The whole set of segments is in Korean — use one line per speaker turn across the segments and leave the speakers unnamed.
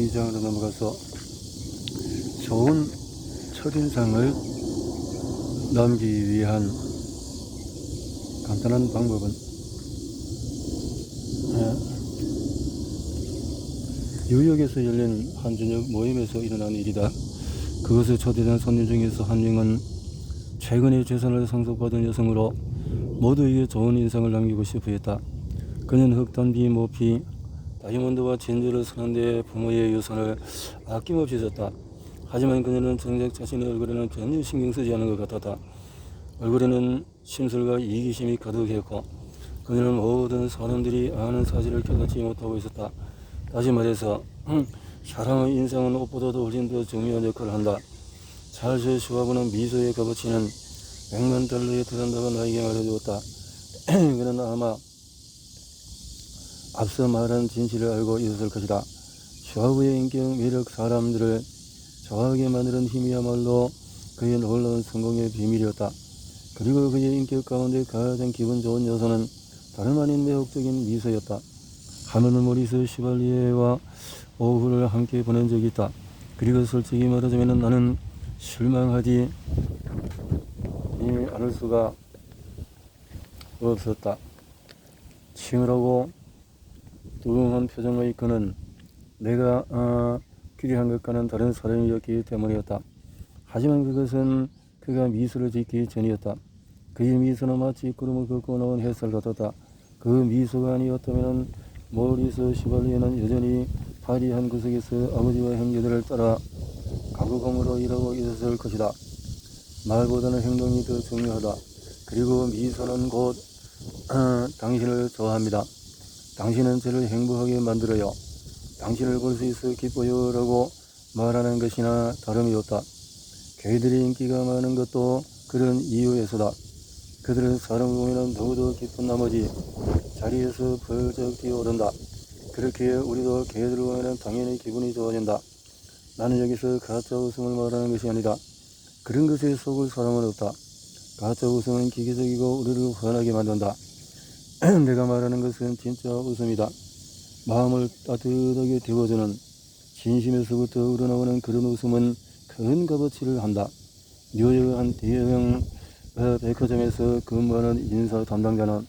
2장으로 넘어가서 좋은 첫인상을 남기기 위한 간단한 방법은 뉴욕에서 열린 한 저녁 모임에서 일어난 일이다. 그것에 초대된 손님 중에서 한 명은 최근에 재산을 상속받은 여성으로 모두에게 좋은 인상을 남기고 싶어 했다. 그는 흑단비, 모피, 다이아몬드와 진주를 쓰는 데 부모의 유산을 아낌없이 썼다. 하지만 그녀는 정작 자신의 얼굴에는 전혀 신경 쓰지 않은 것 같았다. 얼굴에는 심술과 이기심이 가득했고 그녀는 모든 사람들이 아는 사실을 깨닫지 못하고 있었다. 다시 말해서 사람의 인상은 옷보다도 훨씬 더 중요한 역할을 한다. 찰스 슈와브는 미소의 값어치는 $100만 달한다고 나에게 말해주었다. 그는 아마 앞서 말한 진실을 알고 있었을 것이다. 슈와브의 인격, 매력, 사람들을 좋아하게 만드는 힘이야말로 그의 놀라운 성공의 비밀이었다. 그리고 그의 인격 가운데 가장 기분 좋은 요소는 다름 아닌 매혹적인 미소였다. 하늘은 모리스 슈발리에와 오후를 함께 보낸 적이 있다. 그리고 솔직히 말하자면 나는 실망하지 않을 수가 없었다. 치밀하고 뚱한 표정의 그는 내가 기대한 것과는 다른 사람이었기 때문이었다. 하지만 그것은 그가 미소를 짓기 전이었다. 그의 미소는 마치 구름을 걷고 나온 햇살 같았다. 그 미소가 아니었다면 모리스 슈발리에는 여전히 파리 한 구석에서 아버지와 형제들을 따라 가구공으로 일하고 있었을 것이다. 말보다는 행동이 더 중요하다. 그리고 미소는 곧 당신을 좋아합니다. 당신은 저를 행복하게 만들어요. 당신을 볼 수 있어 기뻐요 라고 말하는 것이나 다름이 없다. 개들이 인기가 많은 것도 그런 이유에서다. 그들은 사람을 보면 너무도 기쁜 나머지 자리에서 벌쩍 뛰어오른다. 그렇게 우리도 개들을 보면 당연히 기분이 좋아진다. 나는 여기서 가짜 웃음을 말하는 것이 아니다. 그런 것에 속을 사람은 없다. 가짜 웃음은 기계적이고 우리를 화나게 만든다. 내가 말하는 것은 진짜 웃음이다. 마음을 따뜻하게 데워주는 진심에서부터 우러나오는 그런 웃음은 큰 값어치를 한다. 뉴욕 한 대형 백화점에서 근무하는 인사 담당자는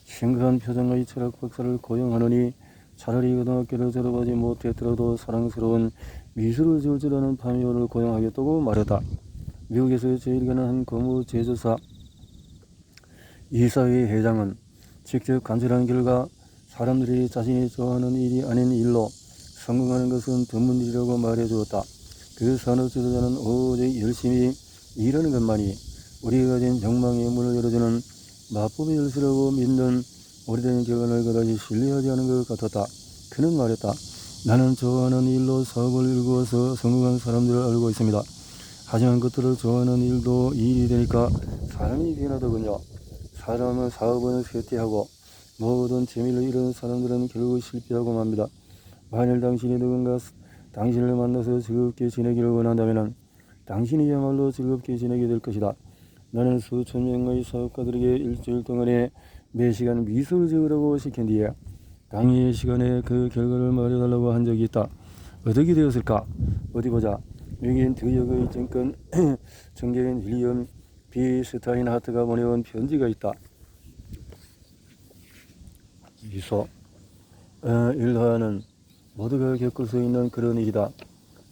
심각한 표정의 철학 박사를 고용하느니 차라리 고등학교를 졸업하지 못했더라도 사랑스러운 미술을 지을 줄 아는 파미오를 고용하겠다고 말했다. 미국에서 제일 가난한 고무 제조사 이사회 회장은 직접 관찰한 결과 사람들이 자신이 좋아하는 일이 아닌 일로 성공하는 것은 드문 일이라고 말해주었다. 그 산업 지도자는 오직 열심히 일하는 것만이 우리가 가진 욕망의 문을 열어주는 마법의 열쇠라고 믿는 오래된 결론을 그다지 신뢰하지 않은 것 같았다. 그는 말했다. 나는 좋아하는 일로 사업을 일구어서 성공한 사람들을 알고 있습니다. 하지만 그들을 좋아하는 일도 일이 되니까 사람이 변하더군요. 사업은 쇠퇴하고 모든 재미를 잃은 사람들은 결국 실패하고 맙니다. 만일 당신이 누군가 당신을 만나서 즐겁게 지내기를 원한다면 당신이야말로 즐겁게 지내게 될 것이다. 나는 수천 명의 사업가들에게 일주일 동안에 매시간 미술 지으라고 시킨 뒤에 강의의 시간에 그 결과를 말해달라고 한 적이 있다. 어떻게 되었을까? 어디 보자. 미국인 뉴욕의 증권 정계인 윌리엄 B. 스타인하트가 보내온 편지가 있다. 미소. 일화는 모두가 겪을 수 있는 그런 일이다.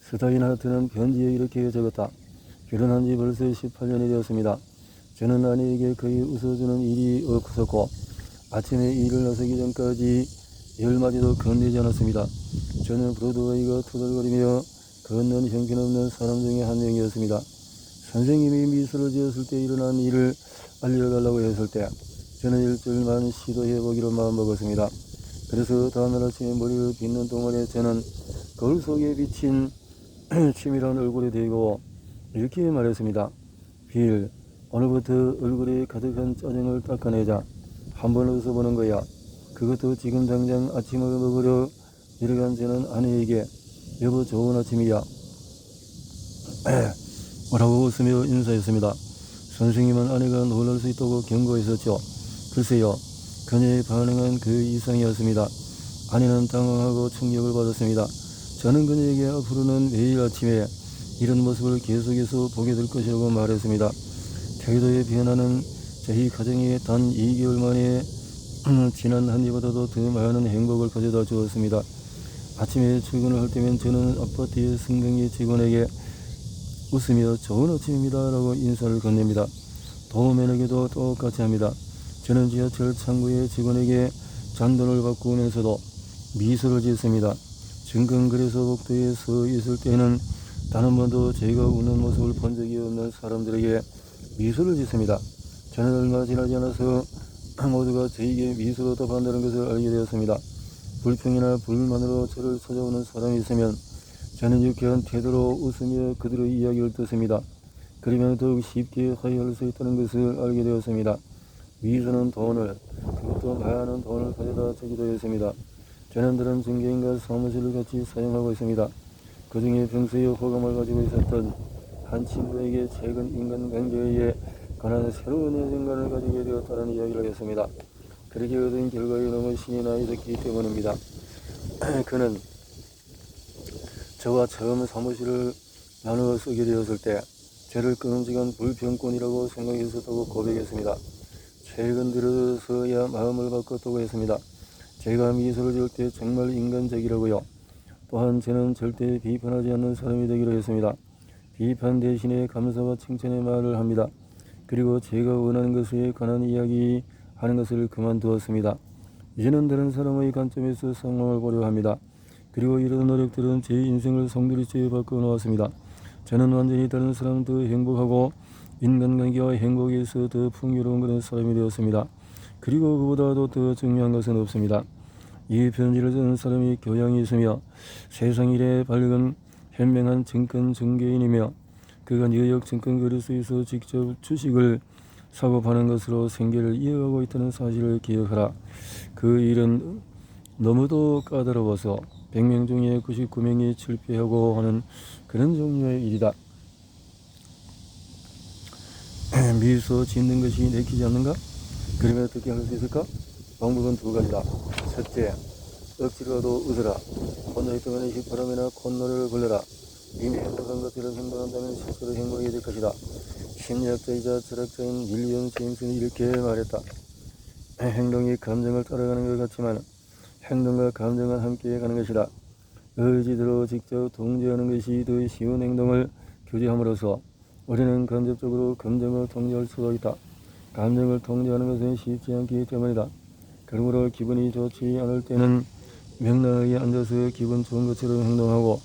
스타인하트는 편지에 이렇게 적었다. 결혼한 지 벌써 18년이 되었습니다. 저는 아내에게 거의 웃어주는 일이 없었고 아침에 일을 나서기 전까지 열마디도 건네지 않았습니다. 저는 브로드웨이가 투덜거리며 걷는 형편없는 사람 중에 한 명이었습니다. 선생님이 미술을 지었을 때 일어난 일을 알려달라고 했을 때 저는 일주일만 시도해보기로 마음먹었습니다. 그래서 다음날 아침에 머리를 빗는 동안에 저는 거울 속에 비친 치밀한 얼굴에 대고 이렇게 말했습니다. 빌, 오늘부터 얼굴에 가득한 짜증을 닦아내자. 한번 웃어보는 거야. 그것도 지금 당장 아침을 먹으러 내려간 저는 아내에게 여보 좋은 아침이야 라고 웃으며 인사했습니다. 선생님은 아내가 놀랄 수 있다고 경고했었죠. 글쎄요. 그녀의 반응은 그 이상이었습니다. 아내는 당황하고 충격을 받았습니다. 저는 그녀에게 앞으로는 매일 아침에 이런 모습을 계속해서 보게 될 것이라고 말했습니다. 태도의 변화는 저희 가정에 단 2개월 만에 지난 한 해보다도 더 많은 행복을 가져다 주었습니다. 아침에 출근을 할 때면 저는 아파트의 승강기 직원에게 웃으며 좋은 아침입니다 라고 인사를 건넵니다. 도우맨에게도 똑같이 합니다. 저는 지하철 창구의 직원에게 잔돈을 바꾸면서도 미소를 짓습니다. 증권거래소 복도에 서 있을 때는 단 한 번도 제가 웃는 모습을 본 적이 없는 사람들에게 미소를 짓습니다. 저는 얼마 지나지 않아서 모두가 저에게 미소로 답한다는 것을 알게 되었습니다. 불평이나 불만으로 저를 찾아오는 사람이 있으면 저는 유쾌한 태도로 웃으며 그들의 이야기를 듣습니다. 그러면 더욱 쉽게 화해할 수 있다는 것을 알게 되었습니다. 미소는 돈을, 그것도 많은 돈을 가져다 주기도 했습니다. 저는 다른 중개인과 사무실을 같이 사용하고 있습니다. 그 중에 평소에 호감을 가지고 있었던 한 친구에게 최근 인간관계에 관한 새로운 인생관을 가지게 되었다는 이야기를 했습니다. 그렇게 얻은 결과에 너무 신이 나 있었기 때문입니다. 그는 저와 처음 사무실을 나누어 쓰게 되었을 때 저를 끔찍한 불평꾼이라고 생각했었다고 고백했습니다. 최근 들어서야 마음을 바꿨다고 했습니다. 제가 미소를 지을 때 정말 인간적이라고요. 또한 저는 절대 비판하지 않는 사람이 되기로 했습니다. 비판 대신에 감사와 칭찬의 말을 합니다. 그리고 제가 원하는 것에 관한 이야기 하는 것을 그만두었습니다. 이제는 다른 사람의 관점에서 상황을 보려 합니다. 그리고 이런 노력들은 제 인생을 송두리째 바꿔놓았습니다. 저는 완전히 다른 사람 더 행복하고 인간관계와 행복에서 더 풍요로운 그런 사람이 되었습니다. 그리고 그보다도 더 중요한 것은 없습니다. 이 편지를 쓰는 사람이 교양이 있으며 세상 일에 밝은 현명한 증권 중개인이며 그가 뉴욕 증권거래소에서 직접 주식을 사고 파는 것으로 생계를 이어가고 있다는 사실을 기억하라. 그 일은 너무도 까다로워서 100명 중에 99명이 실패하고 하는 그런 종류의 일이다. 미소 짓는 것이 내키지 않는가? 그러면 어떻게 할 수 있을까? 방법은 두 가지다. 첫째, 억지로라도 웃어라. 콧노래 때문에 휘파람이나 콧노래를 불러라. 이미 행복한 것처럼 행동한다면 실제로 행복이 될 것이다. 심리학자이자 철학자인 윌리엄 제임스는 이렇게 말했다. 행동이 감정을 따라가는 것 같지만 행동과 감정은 함께 가는 것이다. 의지대로 직접 통제하는 것이 더 쉬운 행동을 규제함으로써 우리는 간접적으로 감정을 통제할 수가 있다. 감정을 통제하는 것은 쉽지 않기 때문이다. 그러므로 기분이 좋지 않을 때는 명랑하게 앉아서 기분 좋은 것처럼 행동하고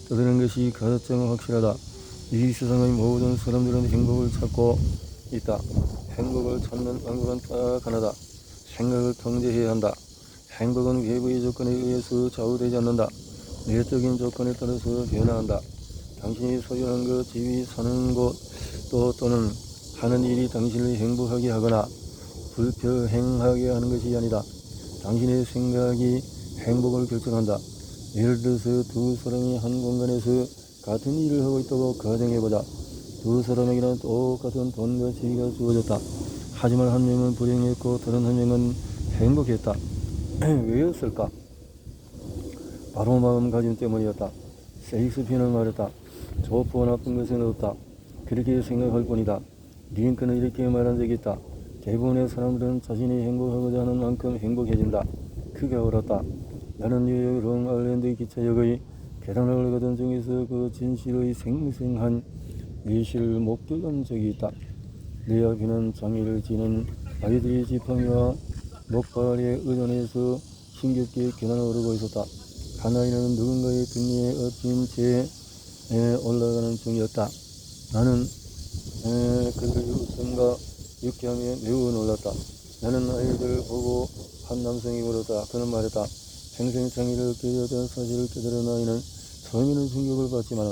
떠드는 것이 가장 확실하다. 이 세상의 모든 사람들은 행복을 찾고 있다. 행복을 찾는 방법은 딱 하나다. 생각을 통제해야 한다. 행복은 외부의 조건에 의해서 좌우되지 않는다. 내적인 조건에 따라서 변화한다. 당신이 소유한 것, 집이 사는 곳, 또는 하는 일이 당신을 행복하게 하거나 불평행하게 하는 것이 아니다. 당신의 생각이 행복을 결정한다. 예를 들어서 두 사람이 한 공간에서 같은 일을 하고 있다고 가정해보자. 두 사람에게는 똑같은 돈과 지위가 주어졌다. 하지만 한 명은 불행했고 다른 한 명은 행복했다. 왜였을까? 바로 마음가짐 때문이었다. 셰익스피어는 말했다. 좋고 나쁜 것은 없다. 그렇게 생각할 뿐이다. 링컨은 이렇게 말한 적이 있다. 대부분의 사람들은 자신이 행복하고자 하는 만큼 행복해진다. 그가 옳았다. 나는 뉴욕 롱아일랜드 기차역의 계단을 올라가던 중에서 그 진실의 생생한 예시를 목격한 적이 있다. 내 앞에는 장애를 지닌 아이들이 지팡이와 목발에 의존해서 힘겹게 계단을 오르고 있었다. 한 아이는 누군가의 등리에 엎인 채 올라가는 중이었다. 나는 그들의 웃음과 유쾌함에 매우 놀랐다. 나는 아이들을 보고 한 남성이 물었다. 그는 말했다. 평생 장애를 얻게 되었다는 사실을 깨달은 아이는 처음에는 충격을 받지만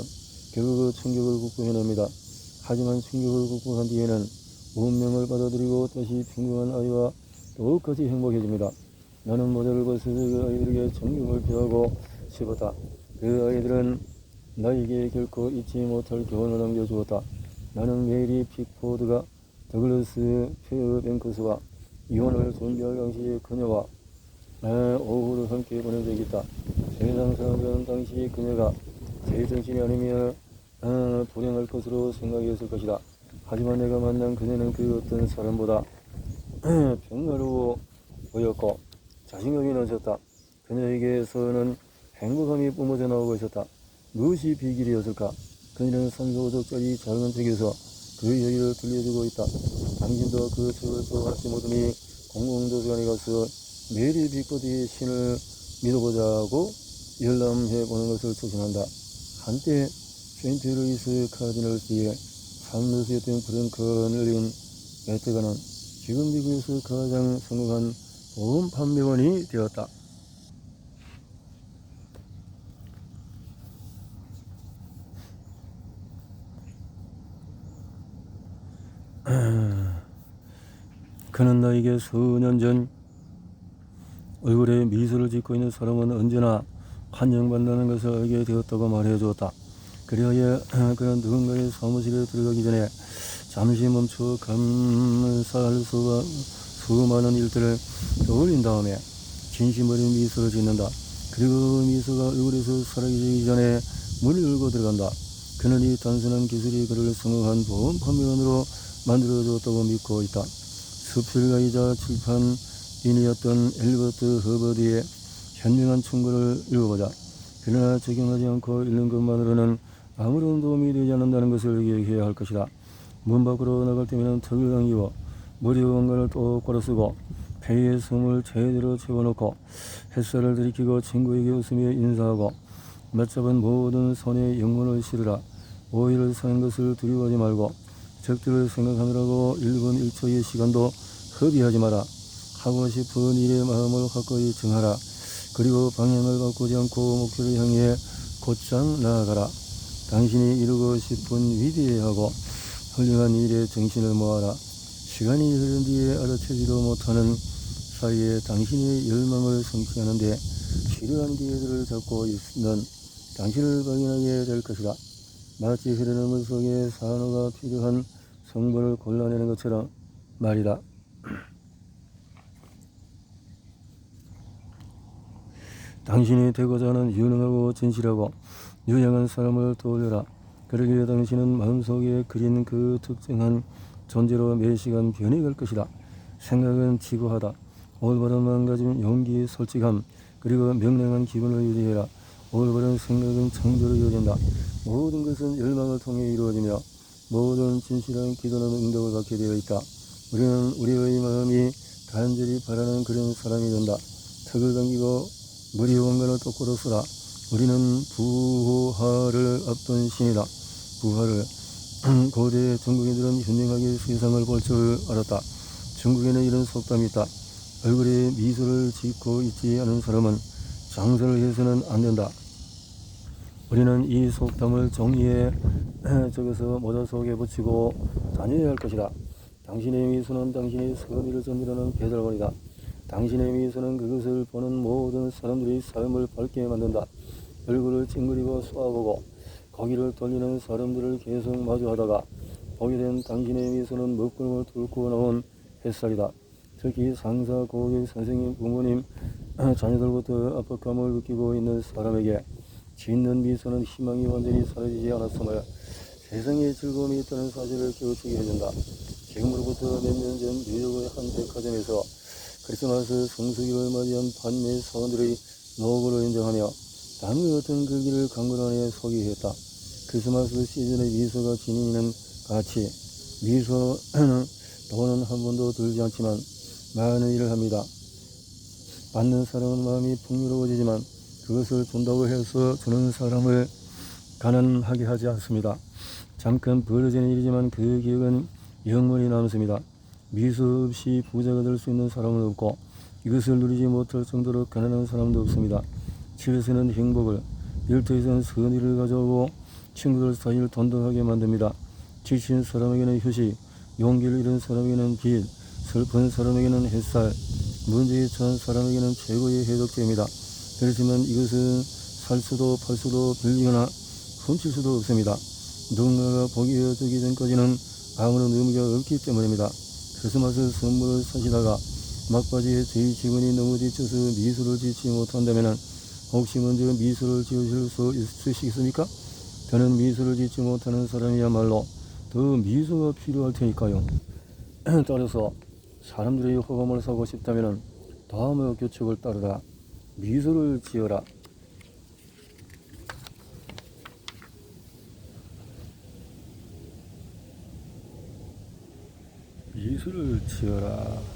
결국 그 충격을 극복해냅니다. 하지만 충격을 극복한 뒤에는 운명을 받아들이고 다시 평범한 아이와 똑같이 행복해집니다. 나는 모자를 벗어서 그 아이들에게 존경을 표하고 싶었다. 그 아이들은 나에게 결코 잊지 못할 교훈을 남겨주었다. 나는 메리 픽포드가 더글러스 페어뱅크스와 이혼을 준비할 당시에 그녀와 오후를 함께 보낸 적이 있다. 세상 사람들은 당시 그녀가 제정신이 아니며 불행할 것으로 생각했을 것이다. 하지만 내가 만난 그녀는 그 어떤 사람보다 평화로워 보였고 자신감이 넘쳤다. 그녀에게서는 행복함이 뿜어져 나오고 있었다. 무엇이 비결이었을까? 그녀는 35쪽짜리 작은 책에서 그 얘기를 들려주고 있다. 당신도 그 책을 또 같이 모두니 공공도서관에 가서 메리 빅버드의 신을 믿어보자고 열람해 보는 것을 추천한다. 한때 세인트 루이스 카디널스의 상노스였던 프랭클린 메테가는 지금 미국에서 가장 성공한 보험 판매원이 되었다. 그는 나에게 수년 전 얼굴에 미소를 짓고 있는 사람은 언제나 환영받는다는 것을 알게 되었다고 말해주었다. 그리하여 그는 누군가의 사무실에 들어가기 전에 잠시 멈춰 감사할 수많은 일들을 떠올린 다음에 진심 어린 미소를 짓는다. 그리고 그 미소가 얼굴에서 사라지기 전에 문을 열고 들어간다. 그는 이 단순한 기술이 그를 성공한 보험 판매원으로 만들어주었다고 믿고 있다. 수필가이자 출판인이었던 엘버트 허버드의 현명한 충고를 읽어보자. 그러나 적용하지 않고 읽는 것만으로는 아무런 도움이 되지 않는다는 것을 기억해야 할 것이다. 문 밖으로 나갈 때면 턱을 당기고 머리 공간을 똑바로 쓰고 폐에 숨을 제대로 채워놓고 햇살을 들이키고 친구에게 웃으며 인사하고 맞잡은 모든 손에 영혼을 실으라. 오해를 사는 것을 두려워하지 말고 적들을 생각하느라고 1분 1초의 시간도 허비하지 마라. 하고 싶은 일에 마음을 확고히 정하라. 그리고 방향을 바꾸지 않고 목표를 향해 곧장 나아가라. 당신이 이루고 싶은 위대하고 훌륭한 일에 정신을 모아라. 시간이 흐른 뒤에 알아채지도 못하는 사이에 당신의 열망을 성취하는데 필요한 기회들을 잡고 있는 당신을 발견하게 될 것이다. 마치 흐르는 물 속에 산호가 필요한 성분을 골라내는 것처럼 말이다. 당신이 되고자 하는 유능하고 진실하고 유명한 사람을 떠올려라. 그러기에 당신은 마음속에 그린 그 특정한 존재로 매 시간 변해갈 것이다. 생각은 지구하다. 올바른 마음가짐, 용기, 솔직함, 그리고 명랑한 기분을 유지해라. 올바른 생각은 창조로 이루어진다. 모든 것은 열망을 통해 이루어지며 모든 진실한 기도는 응답을 받게 되어 있다. 우리는 우리의 마음이 간절히 바라는 그런 사람이 된다. 턱을 당기고 머리 공간을 똑바로 쓰라. 우리는 부활을 앞둔 신이다. 부활을 고대 중국인들은 현명하게 세상을 볼 줄 알았다. 중국에는 이런 속담이 있다. 얼굴에 미소를 짓고 있지 않은 사람은 장사를 해서는 안 된다. 우리는 이 속담을 종이에 적어서 모자 속에 붙이고 다녀야 할 것이다. 당신의 미소는 당신의 선의를 전달하는 배달원이다. 당신의 미소는 그것을 보는 모든 사람들의 삶을 밝게 만든다. 얼굴을 찡그리고 쏘아보고 고개를 돌리는 사람들을 계속 마주하다가 보게 된 당신의 미소는 먹구름을 뚫고 나온 햇살이다. 특히 상사, 고객, 선생님, 부모님, 자녀들부터 압박감을 느끼고 있는 사람에게 짓는 미소는 희망이 완전히 사라지지 않았음을 세상에 즐거움이 있다는 사실을 깨우치게 해준다. 지금으로부터 몇 년 전 뉴욕의 한 백화점에서 크리스마스 성수기를 맞이한 판매 사원들의 노고를 인정하며 다음과 같은 글귀를 광고 안에 소개했다. 크리스마스 시즌의 미소가 지니는 가치. 미소는 돈은 한 번도 들지 않지만 많은 일을 합니다. 받는 사람은 마음이 풍요로워지지만 그것을 준다고 해서 주는 사람을 가난하게 하지 않습니다. 잠깐 벌어지는 일이지만 그 기억은 영원히 남습니다. 미소 없이 부자가 될 수 있는 사람은 없고 이것을 누리지 못할 정도로 가난한 사람도 없습니다. 집에서는 행복을, 일터에서는 선의를 가져오고 친구들 사이를 돈독하게 만듭니다. 지친 사람에게는 휴식, 용기를 잃은 사람에게는 빛, 슬픈 사람에게는 햇살, 문제에 처한 사람에게는 최고의 해독제입니다. 그렇지만 이것은 살 수도 팔 수도 빌리거나 훔칠 수도 없습니다. 누군가가 보기 주기 전까지는 아무런 의미가 없기 때문입니다. 크리스마스 선물을 사시다가 막바지에 저희 직원이 너무 지쳐서 미술을 짓지 못한다면 혹시 먼저 미술을 지으실 수 있으시겠습니까? 저는 미술을 짓지 못하는 사람이야말로 더 미소가 필요할 테니까요. 따라서 사람들의 호감을 사고 싶다면 다음의 규칙을 따르라. 미소를 지어라. 미소를 지어라.